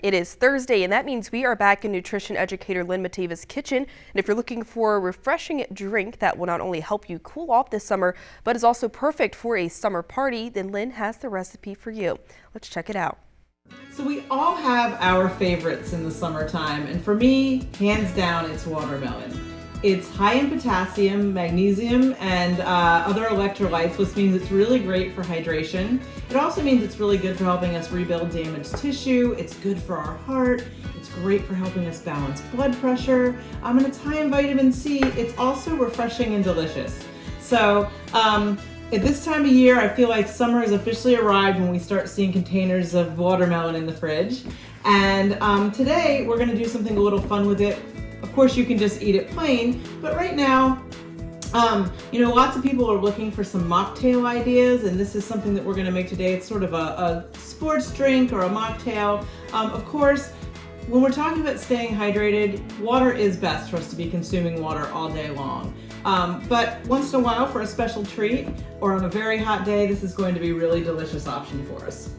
It is Thursday, and that means we are back in Nutrition Educator Lynn Matava's kitchen. And if you're looking for a refreshing drink that will not only help you cool off this summer, but is also perfect for a summer party, then Lynn has the recipe for you. Let's check it out. So we all have our favorites in the summertime, and for me, hands down, it's watermelon. It's high in potassium, magnesium, and other electrolytes, which means it's really great for hydration. It also means it's really good for helping us rebuild damaged tissue. It's good for our heart. It's great for helping us balance blood pressure. And it's high in vitamin C. It's also refreshing and delicious. So at this time of year, I feel like summer has officially arrived when we start seeing containers of watermelon in the fridge. And today, we're going to do something a little fun with it. Of course, you can just eat it plain, but right now, lots of people are looking for some mocktail ideas, and this is something that we're going to make today. It's sort of a sports drink or a mocktail. Of course, when we're talking about staying hydrated, water is best for us to be consuming water all day long. But once in a while, for a special treat or on a very hot day, this is going to be a really delicious option for us.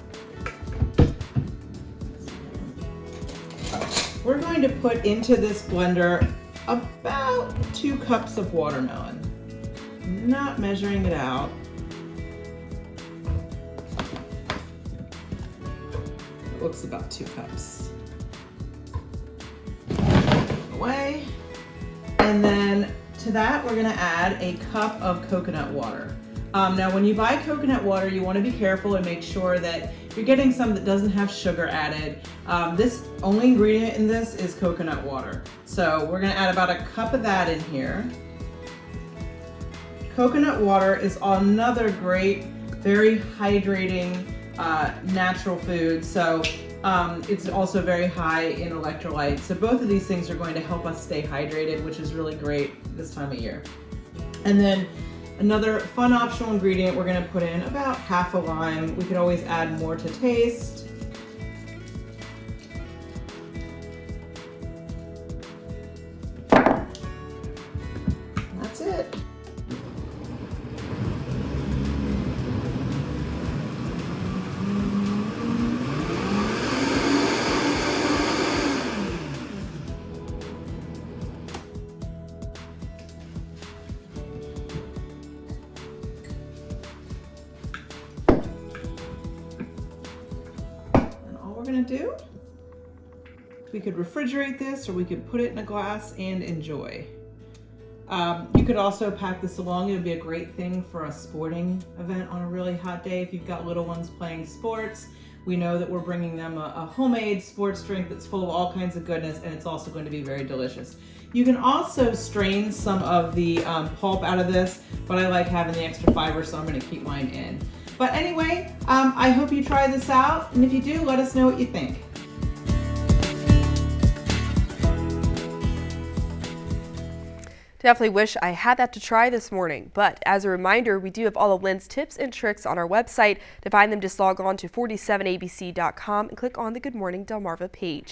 We're going to put into this blender about 2 cups of watermelon. I'm not measuring it out. It looks about 2 cups. Away. And then to that, we're going to add a cup of coconut water. Now, when you buy coconut water, you want to be careful and make sure that you're getting some that doesn't have sugar added. This only ingredient in this is coconut water. So we're going to add about a cup of that in here. Coconut water is another great, very hydrating natural food. So it's also very high in electrolytes. So both of these things are going to help us stay hydrated, which is really great this time of year. And then another fun optional ingredient, we're going to put in about half a lime. We could always add more to taste. That's it. Going to do, we could refrigerate this or we could put it in a glass and enjoy. You could also pack this along. It would be a great thing for a sporting event on a really hot day. If you've got little ones playing sports, we know that we're bringing them a homemade sports drink that's full of all kinds of goodness, and it's also going to be very delicious. You can also strain some of the pulp out of this, but I like having the extra fiber, so I'm going to keep mine in. But anyway, I hope you try this out, and if you do, let us know what you think. Definitely wish I had that to try this morning, but as a reminder, we do have all of Lynn's tips and tricks on our website. To find them, just log on to 47abc.com and click on the Good Morning Delmarva page.